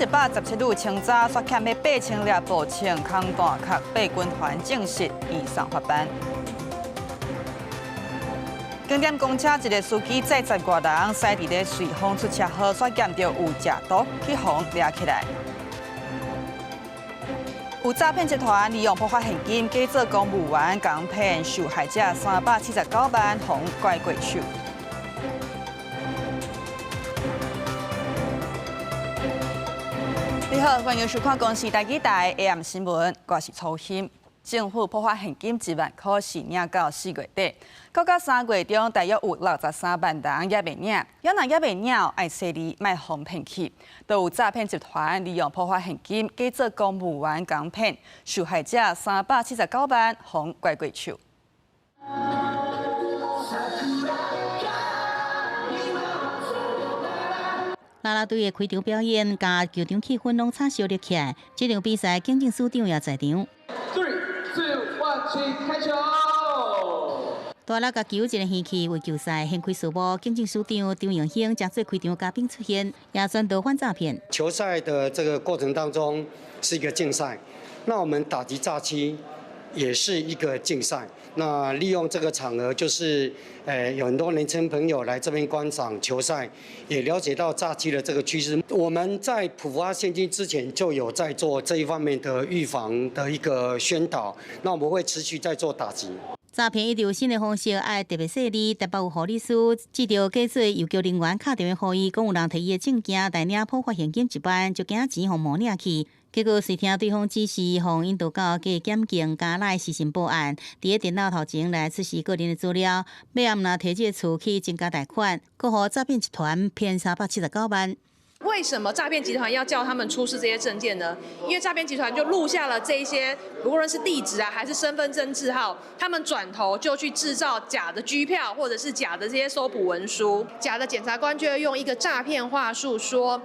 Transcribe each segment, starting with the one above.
117路清早刷欠的8000粒步枪空弹壳被军团证实移送法办。景点公车一个司机载10多人，驶伫咧随风出车祸，却验到有食毒，去互抓起来。有诈骗集团利用破发现金，假做公务员，共骗受害者379万，互拐过手。你好，欢迎收看公视台记台 AM 新闻，我是曹欣。政府破发现金1万块，是领到4月底，到3月中，大约有63万人也未领。要若也未领，爱说你卖互骗去。都有诈骗集团利用破发现金，假做公务员，共骗受害者379万，互拐过手。啦啦队的开场表演，甲球场气氛拢差烧热起来。这场比赛，警政署长也在场。开球！大力甲球一个掀起，为球赛掀开序幕。警政署长张永兴将做开场嘉宾出现，也宣导反诈骗。球赛的这个过程当中是一个竞赛，那我们打击诈欺也是一个竞赛。那利用这个场合，就是有很多年轻朋友来这边观赏球赛，也了解到诈欺的这个趋势。我们在普发现金之前就有在做这一方面的预防的一个宣导，那我们会持续在做打击。诈骗一直有新的方式，爱特别细腻，特别有护理师记着假做邮局人员打电话给伊，讲有人摕伊的证件来领破发现金1万，就惊钱互冒领去。结果随听对方指示，互引导到假检警加来实行报案，伫咧电脑头前来出示个人的资料，尾暗若摕这个厝去增加贷款，搁互诈骗集团骗379万。为什么诈骗集团要叫他们出示这些证件呢？因为诈骗集团就录下了这一些，无论是地址啊，还是身份证字号，他们转头就去制造假的居票，或者是假的这些收捕文书，假的检察官就会用一个诈骗话术说，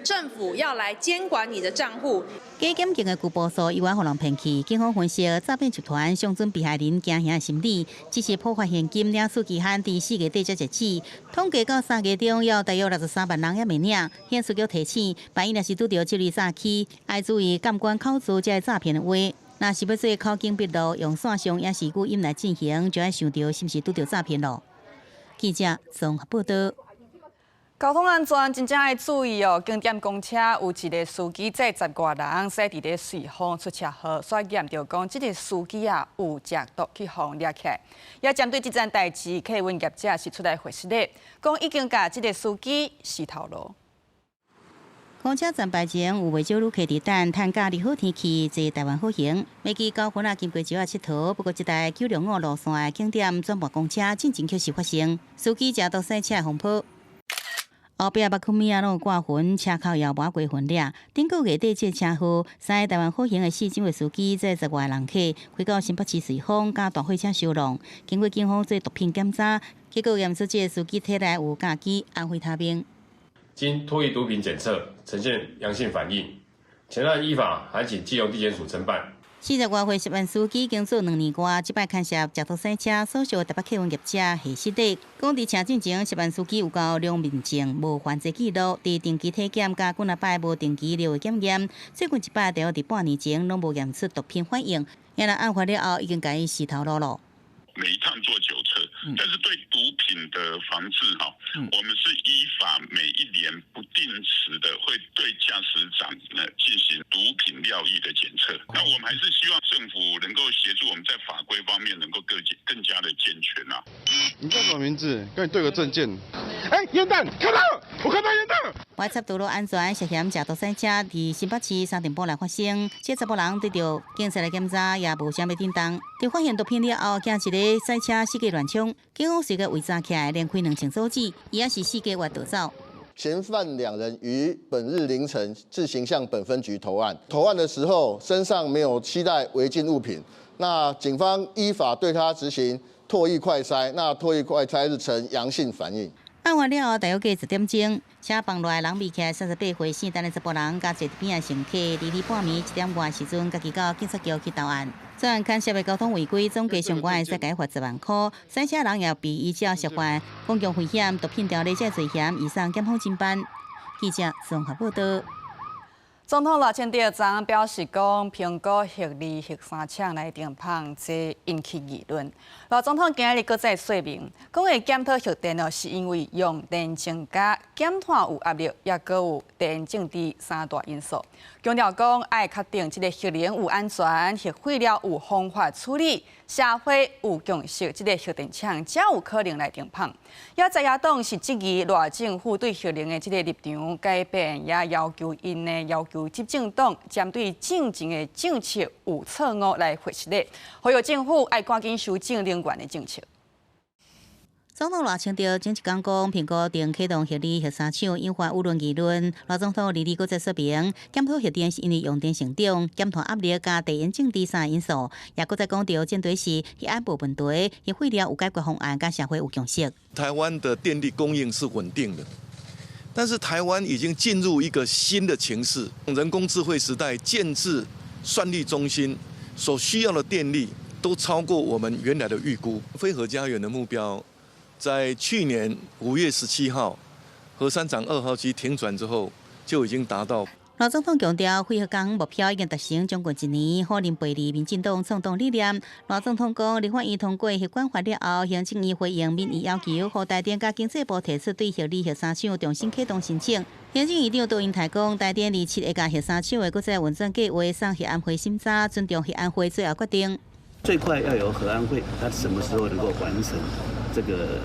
政府要来监管你的账户。假检警的旧步数意外互人骗去，警方分析诈骗集团想准被害人惊吓的心理，只是破发现金领取期限伫4月底才截止，统计到3月中要大约63万人也未领。县书局提醒，万一若是拄到这类诈欺，要注意监管口子这诈骗的话。若是要做口径笔录，用线上也是语音来进行，就要想到是不是拄到诈骗咯。记者综合报道。交通安全真正要注意哦！景点公车有一个司机载10多人，驶伫咧随风出车祸，所以验到讲这个司机有食毒去互抓起来。也针对这件代志，客运业者是出来回释咧，讲已经甲这个司机洗头路。公车站牌前有未少旅客伫等，趁假日好天气坐台湾好行。每记9分经过石仔佚佗，不过这台905路线的景点转盘公车进前确实发生，司机食毒驶车风波。后壁目孔面拢有挂痕，车口也抹过痕了。顶个月底，这车祸3个台湾好行的4种的司机载10外人客，开到新北市随风，甲大货车相撞。经过警方做毒品检查，结果验出这个司机体内有甲基安非他命。经脱液毒品检测呈现阳性反应，前案依法函请基隆地检署侦办。40多岁10万司机经做2年多，即摆牵涉食毒驶车，所属台北客运业者下失礼。讲伫车进前10万司机有交两面证，无犯罪记录，伫定期体检加几啊摆无定期流的检验，最近一摆大约伫半年前拢无验出毒品反应，原来案发了后已经甲伊洗头路咯。每一趟做酒测，但是对毒品的防治我们是依法每一年不定时的会对驾驶长进行毒品料液的检测。那我们还是希望政府能够协助我们在法规方面能够更加的健全啊。你叫什么名字？跟你对个证件。烟弹，看到，我看到烟弹。歪插道路安全涉嫌食毒驶车，伫新北市3点半来发生，这10人对着警察来检查，也无啥物震动。在发现毒品了后，惊一个驶车司机乱冲，警方随个围查起来，连开2枪阻止，伊也是4个月逃走。嫌犯2人于本日凌晨自行向本分局投案。投案的时候身上没有携带违禁物品，那警方依法对他执行唾液快筛，那唾液快筛是呈阳性反应。案发了后，大约过1点钟，车房内人围起来38岁姓陈的10人，加坐伫边的乘客，2点半暝1点外时阵，家己到警察局去投案。这案牵涉的交通违规，总计上悬会使罚10万块，驶车人也被依照涉犯公共危险、毒品条例这罪嫌移送检方侦办。记者综合报道。总统赖清德昨表示讲，苹果核2、核3厂来停放，这引起议论。赖总统今日搁再说明，讲会检讨核电是因为用电增加、减碳有压力，也搁有电政治三大因素。强调讲，爱确定这个核能有安全，核废料有方法处理，社会有共识，这个核电厂才有可能来停放。也在野党是质疑赖政府对核能的这个立场改变，也要求因呢要求执政党针对进前的政策有错误来核实的，呼吁政府爱赶紧修正能源的政策。总统赖清德前一天讲，苹果定启动核2、核3厂，引发舆论议论。赖总统日搁再说明，检讨核电是因为用电成长、减碳压力加地缘政治三因素，也搁再讲到针对是核安无问题，核废料有解决方案，甲社会有共识。台湾的电力供应是稳定的，但是台湾已经进入一个新的情势，人工智慧时代，建制算力中心所需要的电力都超过我们原来的预估。非核家园的目标，在去年5月17号，核三厂2号机停转之后，就已经达到。赖总统强调，废核工目标已经达成将近1年，好令背离民进党创党理念。赖总统讲，立法院通过核管法了后，行政院回应民意要求，和台电甲经济部提出对核2、核3厂重新启动申请。行政院长杜英台讲，台电27会甲核3厂的国际运转计划送核安会审查，尊重核安会最后决定。最快要有核安会，它什么时候能够完成这个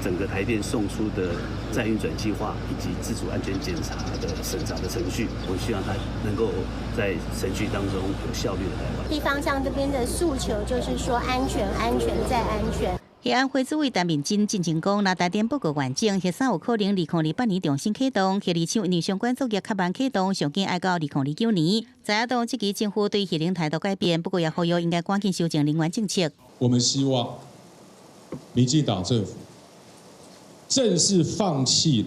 整个台电送出的再运转计划以及自主安全检查的审查的程序？我希望它能够在程序当中有效率的来完成。地方上这边的诉求就是说安全、安全再安全。核安会主委陈明真进前讲，若台电报告完整，核3有可能2028年重新启动，核2厂因为相关作业较慢启动，上紧要到2029年。在野党质疑政府对核能态度改变，不过也呼吁应该赶紧修正能源政策。我们希望民进党政府正式放弃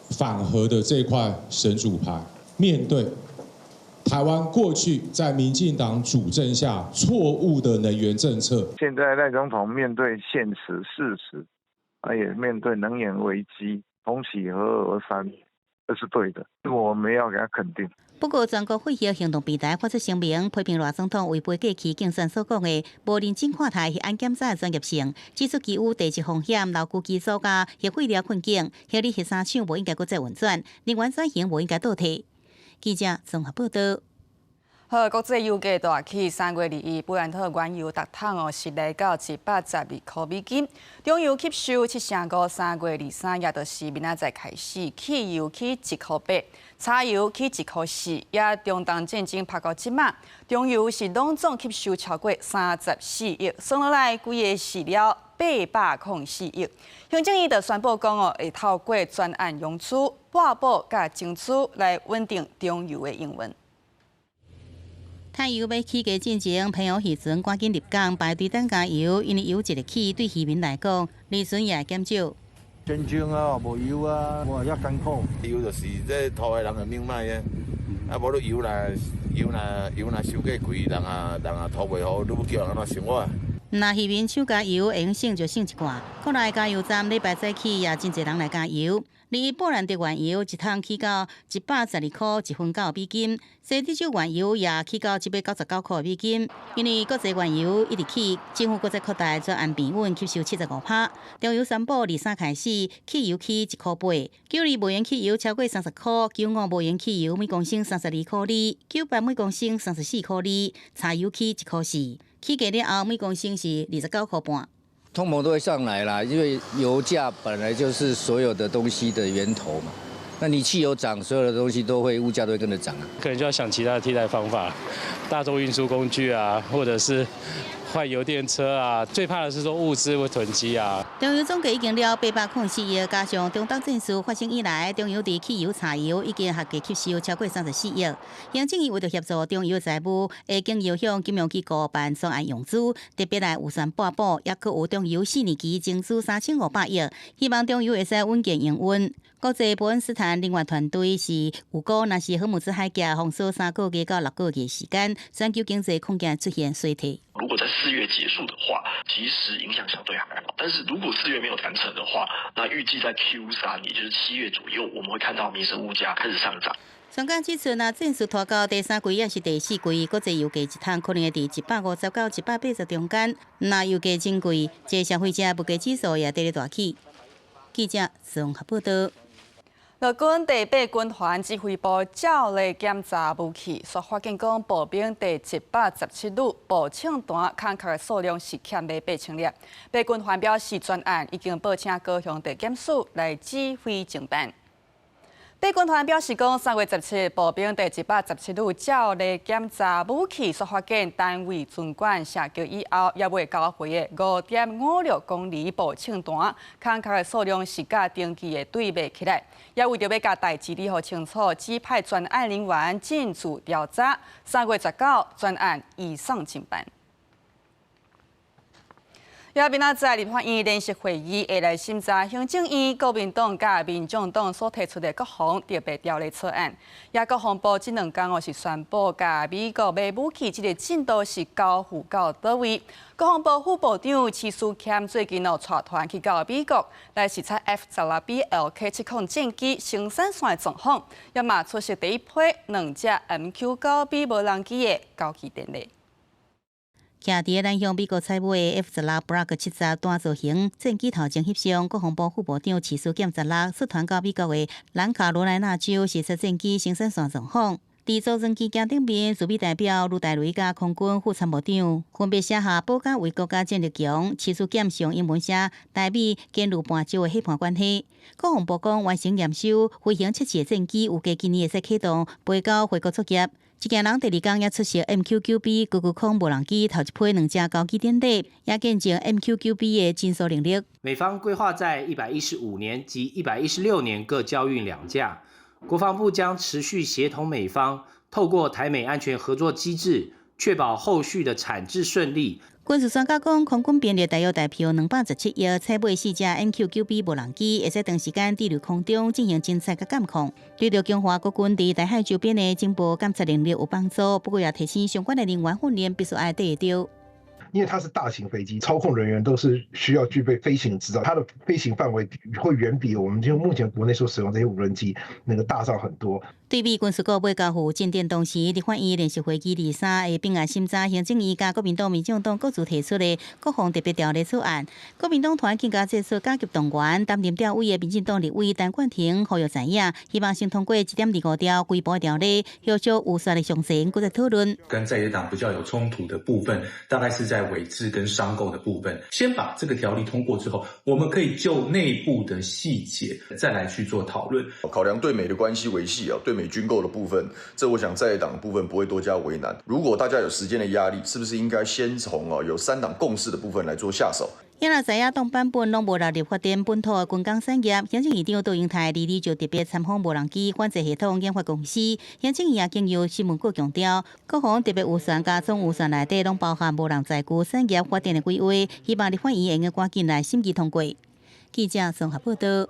反核的这块神主牌，面对台湾过去在民进党主政下错误的能源政策。现在赖总统面对现实事实，也面对能源危机，重启核2、核3，这是对的，我们要给他肯定。不过，全国废核行动平台发出声明，批评赖总统违背过去竞选所讲的无认真看待核安检查的专业性，指出其有地质风险、牢固基础加核废料困境，核2、核3厂无应该搁再运转，能源转型无应该倒退。记者综合报道。好，国际油价大起，3月2日，布兰特原油每桶是来到112块美金。中油吸收7成5，3月23也就是明仔载开始，汽油起1块8，柴油起1块4，也中东战争拍到即马，中油是拢总吸收超过34亿，算落来规个饲料804亿。行政院就宣布讲会透过专案融资、拨补甲增资来稳定中油的营运。太油要起价进前，朋友渔船赶紧入港排队等加油，因为油一日起，对渔民来讲，利润也会减少。天窗啊，无油啊，我也艰苦。油就是这拖的人的命脉啊，无你油若收价贵，人拖袂好，你要叫人安怎生活？那渔民抢加油，会用省就省一寡。国内加油站礼拜早起也真侪人来加油。而布兰特原油一桶起到112块1分9美金，西地州原油也起到199块美金。因为国际原油一直起，政府搁再扩大专案平稳吸收75%。中油宣布23开始，汽油起1块8，92无盐汽油超过30块，95无盐汽油每公升32块2，98每公升34块2，柴油起1块4，起价了后每公升是29块半。通膨都会上来啦，因为油价本来就是所有的东西的源头嘛。那你汽油涨，所有的东西物价都会跟着涨啊。可能就要想其他的替代方法，大众运输工具啊，或者是换油电车啊。最怕的是说物资会囤积啊。中油总计已经了804亿，加上中东战事发生以来，中油伫汽油、柴油已经合计吸收超过34亿。行政院为着协助中油的财务，会经由向金融机构办专案融资，特别来预算拨补，也搁有中油4年期增资3500亿，希望中油会使稳健营运。国际伯恩斯坦能源团队是预估，若是荷姆兹海峡封锁3个月到6个月时间，全球经济恐惊出现衰退。如果在4月结束的话，其实影响相对还好。但是如果4月没有谈成的话，那预计在 Q3，也就是7月左右，我们会看到民生物价开始上涨。双港指出，若战术拖到第3季也是第4季，国际油价一桶可能会伫150到180中间。若油价真贵，这消费者物价指数也得咧大起。记者综合报道。陆军第8军团指挥部照例检查武器，所发现讲步兵第117旅步枪弹空壳的数量是欠了8000粒。八军团表示，专案已经报请高雄地检署来指挥侦办。八军团表示，讲3月17日，步兵第117旅照例检查武器，所发现单位尽管射击以后，也未交回的5.56公里步枪弹，空壳的数量是甲登记的对袂起来。也为着要甲代志理好清楚，指派专案人员进驻调查。3月19，专案移送侦办。明仔载立法院联席会议会来审查行政院、国民党甲民众党所提出的国防特别条例草案。国防部这2天是宣布，甲美国买武器这个进度是交付到倒位。国防部副部长齐书谦最近带团去到美国来视察 F-16B LK-70战机生产线的状况，也嘛出席第一批2只 MQ-9B 无人机的交机典礼。徛伫咱向美国采买的 F-16 Block 70单造型战机头前翕相，国防部副部长齐书谦16率团到美国的南卡罗来纳州视察战机生产线状况。伫造船机件顶面，驻美代表卢大雷甲空军副参谋长分别写下保家卫国家战略强。齐书谦用英文写台美建立半州的伙伴关系。国防部讲完成验收，飞行测试的战机预计今年会使启动，飞到回国作业。一家人第2天也出席 MQ-9B 高空无人机头一批2只交机典礼，也见证 MQ-9B 的进修能力。美方规划在115年及116年各交运2架，国防部将持续协同美方，透过台美安全合作机制，确保后续的产制顺利。军事专家讲，空军编列大约票217亿，采买4只 MQ-9B 无人机，会使长时间伫留空中进行侦察甲监控，对着强化国军伫台海周边的情报监测能力有帮助。不过也提醒相关的人员训练必须要对得到。因为它是大型飞机，操控人员都是需要具备飞行执照，它的飞行范围会远比我们就目前国内所使用这些无人机那个大上很多。对比军事局要交付进展同时，立法院联席会议2、3并来审查行政院甲国民党、民众党各自提出的国防特别条例草案。国民党团更加接受加急动员，担任调委的民进党立委陈冠廷呼吁知影，希望先通过1.25条规模条例，后续有需的详细再讨论。跟在野党比较有冲突的部分，大概是在伪制跟商购的部分。先把这个条例通过之后，我们可以就内部的细节再来去做讨论。考量对美的关系维系对美军购的部分，这我想在野党的部分不会多加为难。如果大家有时间的压力，是不是应该先从有3党共识的部分来做下手？因若知影党版本拢无纳入发展本土的军工产业，行政院长杜英泰2日就特别参访无人机反制系统研发公司。行政院也经由新闻局强调，国防特别预算加总预算内底拢包含无人载具产业发展的规划，希望立法院会用赶紧来审议通过。记者综合报道。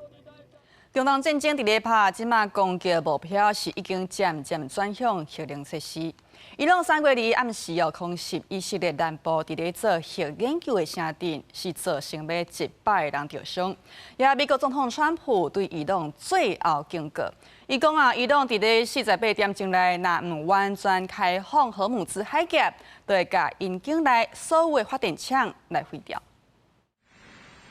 中东战争伫咧拍，即马攻击目标是已经渐渐转向核能设施。伊朗3月2暗时空袭以色列南部伫咧做核研究的城镇，是造成要100个人受伤。也美国总统川普对伊朗最后警告，伊讲伊朗伫咧48点钟内，若唔完全开放荷姆兹海峡，就会甲因境内所有的发电厂来毁掉。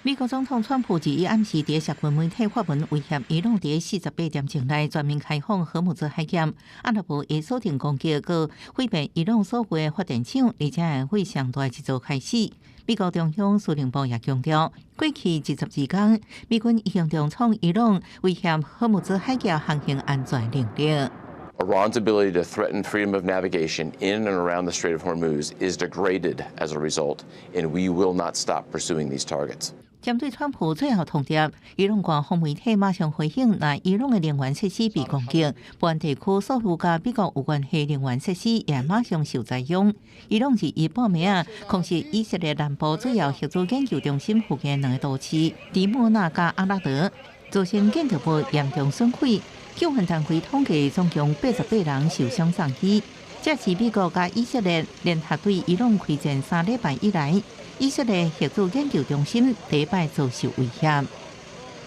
美国总统川普2日暗时伫社群媒体发文威胁伊朗伫48点钟内全面开放荷姆兹海峡，阿拉伯会锁定攻击个毁灭伊朗所有的发电厂，而且会上大一早开始。美国中央司令部也强调，过去22天，美军已经重创伊朗威胁荷姆兹海峡航行安全能力。Iran's ability to threaten freedom of navigation in and around the Strait of Hormuz is degraded as a result, and we will not stop pursuing these targets. 针对川普最后通牒，伊朗官方媒体马上回应，若伊朗的能源设施被攻击，本地区所有甲美国有关系能源设施也马上受灾殃。伊朗2日报名控制以色列南部主要核子研究中心附近2个都市迪莫纳加阿拉德，造成建筑物严重损毁。救援单位统计总共88人受伤送医。这是美国甲以色列联合对伊朗开战3礼拜以来，以色列核子研究中心第一摆遭受威胁。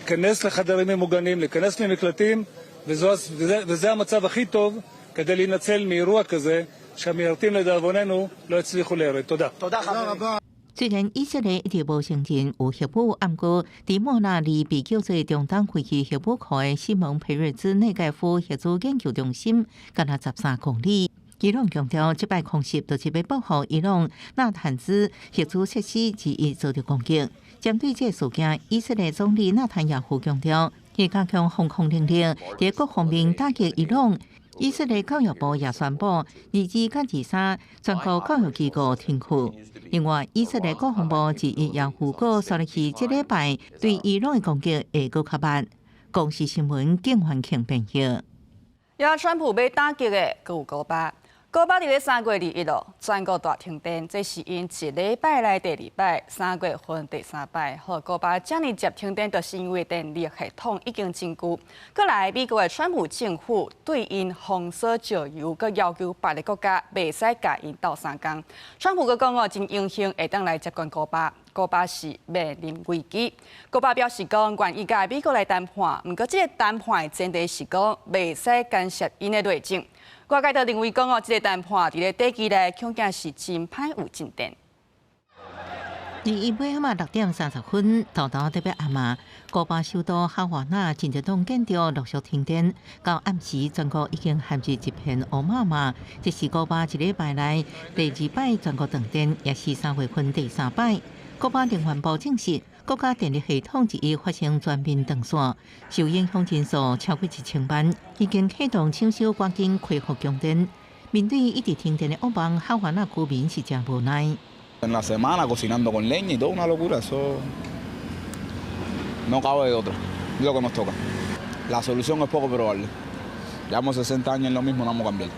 להיכנס לחדרים ממוגנים, להיכנס ממקלטים וזה המצב הכי טוב כדי להינצל מאירוע כזה שהמיירטים לדאבוננו לא הצליחו ליירט. תודה. תודה רבה. 虽然以色列一直无承认有核武，不过在莫纳里被叫做中东飞去核武库的西蒙佩瑞兹内盖夫核子研究中心，隔了13公里。伊朗强调，这摆空袭就是要保护伊朗纳坦兹核子设施之一遭到攻击。针对这事件，以色列总理纳坦雅胡强调，会加强防空能力，在各方面打击伊朗。以色列教育部也宣布，2、23全国教育机构停课。另外，以色列国防部自1月5号说了起，这礼拜对伊朗的攻击会更加慢。公视新闻景焕庆编译。也川普被打击的，还有古巴。古巴伫咧3月21号全国大停电，这是因一礼拜来第2摆，3月份第3摆，和古巴这么接停电，就是因为电力系统已经真旧。过来，美国的川普政府对因封锁石油，佮要求别个国家袂使甲因斗相共。川普佮讲哦，真有幸会当来接管古巴，古巴是面临危机。古巴表示讲，愿意甲美国来谈判，不过这个谈判的前提是讲袂使干涉因的内政。外界就认为讲哦，这个谈判伫咧短期内恐惊是真歹有进展。尾暗6点30分，到特别暗暝，古巴首都哈瓦那真多建筑陆续停电，到暗时全国已经陷入一片乌麻麻。这是古巴一礼拜来第2摆全国断电，也是3月份第3摆。古巴能源部证实，国家电力系统之一发生全面断线，受影响人数超过1000万，已经启动抢修赶紧恢复供电。面对一直停电的乌邦，哈瓦那居民是真无奈。En la semana cocinando con leña y todo, una locura, eso no cabe de otra, es lo que nos toca. La solución es poco probable. Llevamos 60 años en lo mismo, no vamos a cambiar.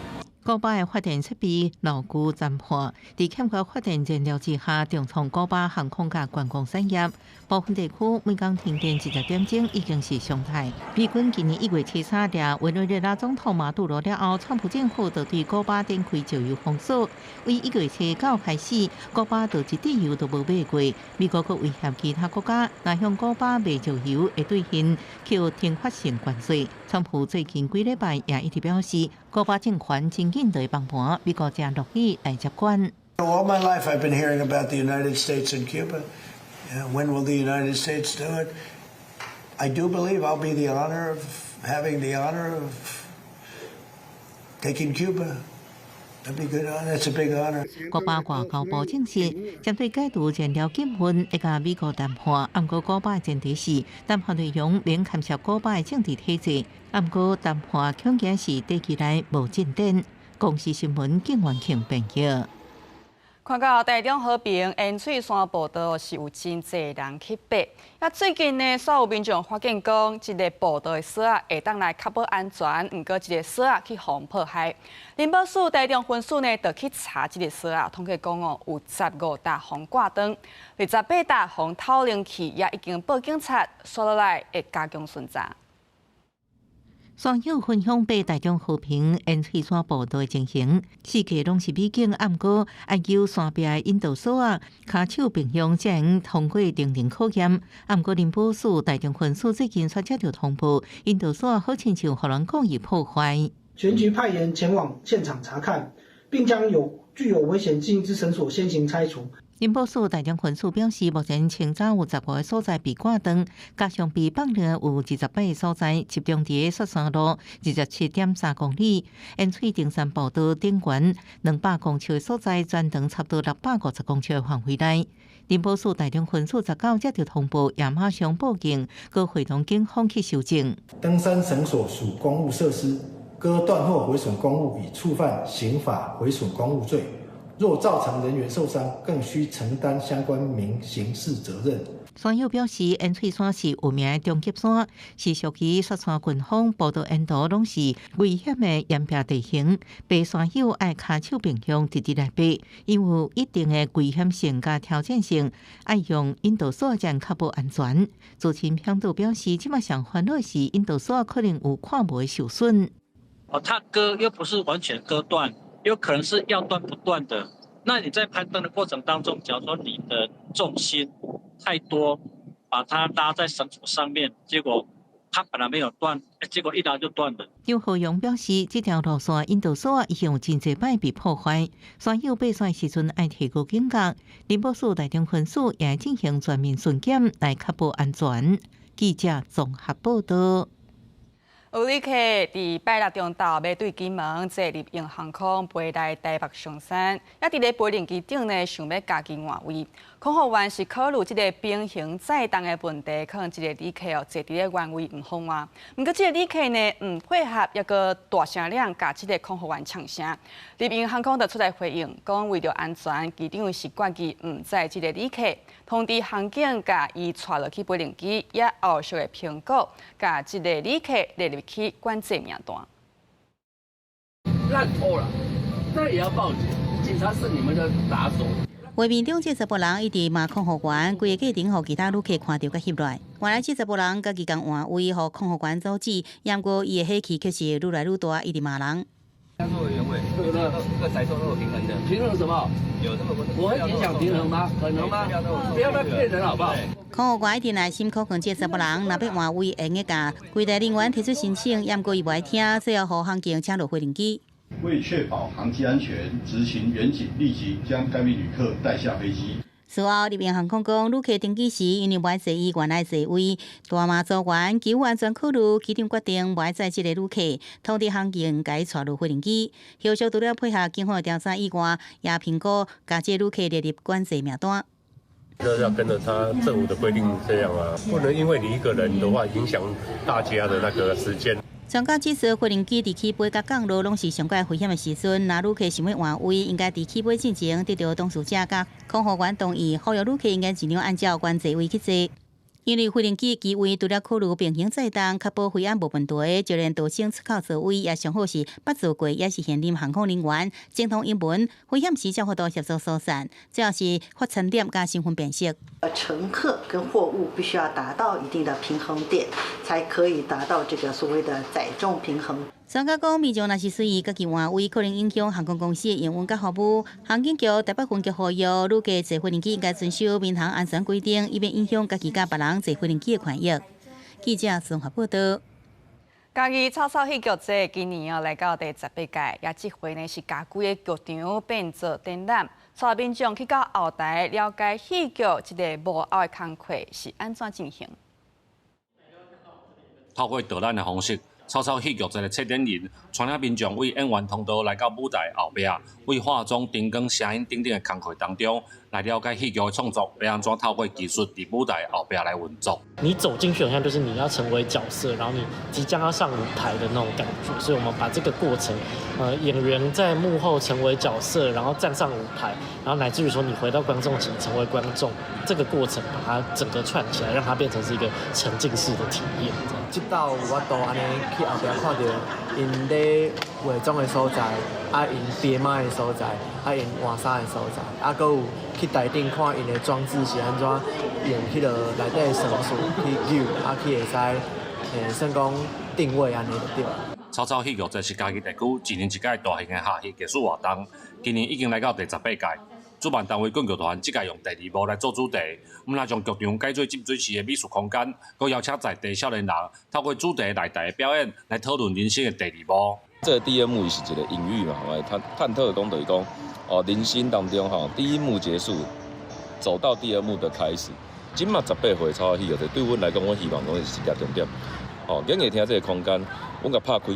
古巴的发电设备牢固残破，在欠缺发电燃料之下，重创古巴航空甲观光产业。部分地区每工停电10点钟已经是常态。美军今年1月7日委内瑞拉总统马杜罗了后，川普政府就对古巴展开石油封锁。为1月7开始，古巴就一滴油都无买过。美国阁威胁其他国家，若向古巴卖石油，会对因扣天发性关税。川普最近几礼拜也一直表示，古巴政权真紧就会帮忙，美国正乐意来接管。All my life I've been hearing about the United States and Cuba. When will the United States do it? I do believe I'll be having the honor of taking Cuba. That'd be good honor. That's a big honor. 古巴外交部证实，针对解除燃料禁运，会甲美国谈判。不过古巴前提是谈判内容免干涉古巴的政治体制。不过谈判恐惊是短期内无进展。公视新闻景元庆编译。看到台中和平烟水山步道是有真侪人去爬，啊最近呢，所有民众发现讲，一个步道的锁啊会当来确保安全，不过一个锁啊去互破坏。林保署台中分署呢，就去查这个锁啊，统计讲哦，有15大红挂灯，28大红偷灵器，也已经报警察，刷落来会加强巡查。网友分享被台中和平烟水山步道的情形，四界拢是美景，暗过爱求山壁的引导索啊，骹手并用才能通过定定考验。暗过林保署台中分署最近却接到通报，引导索好亲像互人故意破坏。全局派员前往现场查看，并将具有危险性之绳索先行拆除。林保署台中分署表示，目前清早有10个所在被挂灯，加上被放量有28个所在，集中伫雪山路27.3公里、烟水登山步道顶悬200公尺的所在，全长差不多650公尺的范围内。林保署台中分署19接到通报，也马上报警，佮会同警方去搜证。登山绳索属公务设施，割断或毁损公务，已触犯刑法毁损公务罪。若造成人员受伤，更需承担相关民刑事责任。山友表示，烟水山是有名的终极山，是属于雪山群峰，步道沿途拢是危险的岩壁地形。爬山友爱骹手并用直直来爬，因为有一定的危险性甲挑战性，爱用引导索才确保安全。主持向导表示，即马上烦恼是引导索可能有看无的受损。它割又不是完全割断。有可能是要断不断的，那你在攀登的过程当中，假如说你的重心太多，把它搭在绳索上面，结果他本来没有断，结果一来就断了。邱浩勇表示，这条路线引导线已经真侪摆被破坏，山友爬山时阵爱提高警觉，林保署台中分署也进行全面巡检来确保安全。记者综合报道。有旅客伫拜六中昼要对金门坐立营航空飞来台北上山，也伫咧飞行机顶呢想要家己换位。空服员是考虑这个平行载重的问题，可能这个旅客坐伫咧原位唔好换。不过这个旅客呢唔配合，也个大声量甲这个空服员呛声。立营航空就出来回应，讲为着安全，机长是决议唔载这个旅客，通知航警甲伊带落去飞行机，也后续的评估，甲这个旅客列入去管制名单。烂透了，这也要报警，警察是你们的打手。画面中，这10人一直骂空服员，规个过程互其他旅客看到甲翕来。原来这10人家己共换位，互空服员阻止，不过伊的火气却是愈来愈大，一直骂人。这个载重都有平衡的，平衡什么？有这么我很影响平衡吗？可能吗？不要再骗人好不好？空服员一直耐心考劝这10人，若要换位，会用甲柜台人员提出申请，不过伊袂听，最后互航警请落飞行机。为确保航机安全，执行远警立即将该名旅客带下飞机。事后，立营航空讲，旅客登机时因为袂坐伊原来座位，大骂组员基于安全考虑，机长决定袂载这个旅客，通知航警该带入飞行机。后续除了配合警方调查以外，也评估将这旅客列入管制名单。这要跟着他政府的规定这样啊，不能因为你一个人的话影响大家的那个时间。上高指示，飞行机伫起飞甲降落拢是上界危险的时阵，若旅客想要换位，应该伫起飞进前得到当事者甲空服员同意，呼吁旅客应该尽量按照原座位去坐。因为飞行机机位除了考虑平行载重，确保飞安无问题，就连导升出口座位也上好是捌坐过，也是现任航空人员精通英文，危险时才法度协助疏散。最后是发餐点加身份辨识。乘客跟货物必须要达到一定的平衡点，才可以达到这个所谓的载重平衡。专家讲，民众若是随意家己换位，可能影响航空公司的营运甲服务。航警局台北分局呼吁，旅客坐飞行机应该遵守民航安全规定，以免影响家己甲别人坐飞行机的权益。记者综合报道。嘉义草草戏剧节今年来到第18届，也这回呢是家规的剧场变做展览，带民众去到后台了解戏剧这个幕后的工课是安怎进行。透过导览的方式。草草戏剧节的策展人带领民众为演员通道来到舞台后壁，为化妆、灯光、声音等等的工课当中，来了解戏剧的创作要安怎透过技术伫舞台后壁来运作。你走进去好像就是你要成为角色，然后你即将要上舞台的那种感觉。所以我们把这个过程，演员在幕后成为角色，然后站上舞台，然后乃至于说你回到观众席成为观众，这个过程把它整个串起来，让它变成是一个沉浸式的体验。这道有法度安尼去后壁看到因咧化妆的所在，啊因编麦的所在，啊因换衫的所在，啊搁有去台顶看因的装置是安怎用迄个内底的神术去扭，啊去会使算讲定位安尼就对。草草戏剧节是嘉义地区一年一届大型的下戏艺术活动，今年已经来到第18届。主办单位管剧团即届用第2幕来做主题，毋但将剧场改做浸水式的美术空间，佮邀请在地少年人透过主题内台的表演来讨论人生的第2幕。这个第2幕是一个隐喻嘛，探讨讲就是讲，人生当中第1幕结束，走到第2幕的开始。今嘛18岁草草戏剧节，对阮来讲，我希望讲是一个重点。今日听这个空间，阮甲拍开，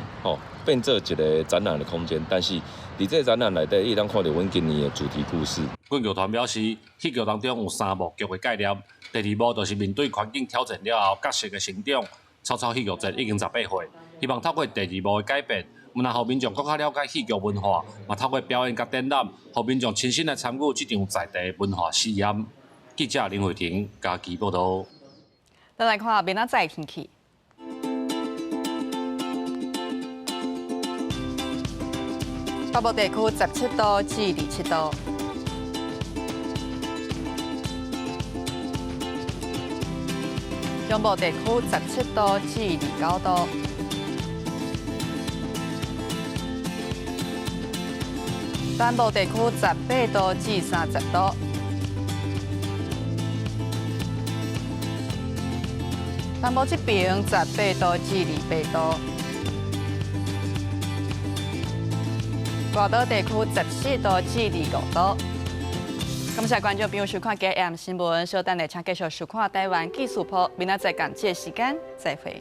变做一个展览的空间，但是伫这个展览内底，伊当看到阮今年的主题故事。管剧团表示，戏剧当中有3幕剧的概念，第2幕就是面对环境挑战了后角色的成长。草草戏剧节已经18岁，希望透过第2幕的改变，毋但互民众更加了解戏剧文化，嘛透过表演甲展览，互民众亲身来参与这场在地文化实验。记者林慧婷嘉义报道。咱来看明仔载的天气。北部地区17度至27度，中部地区17度至29度，南部地区18度至30度，南部这边18度至28度，外岛地区14度至25度。感谢观众朋友收看今日 AM 新闻，稍等下请继续收看台湾技术报，明仔载同这时间再会。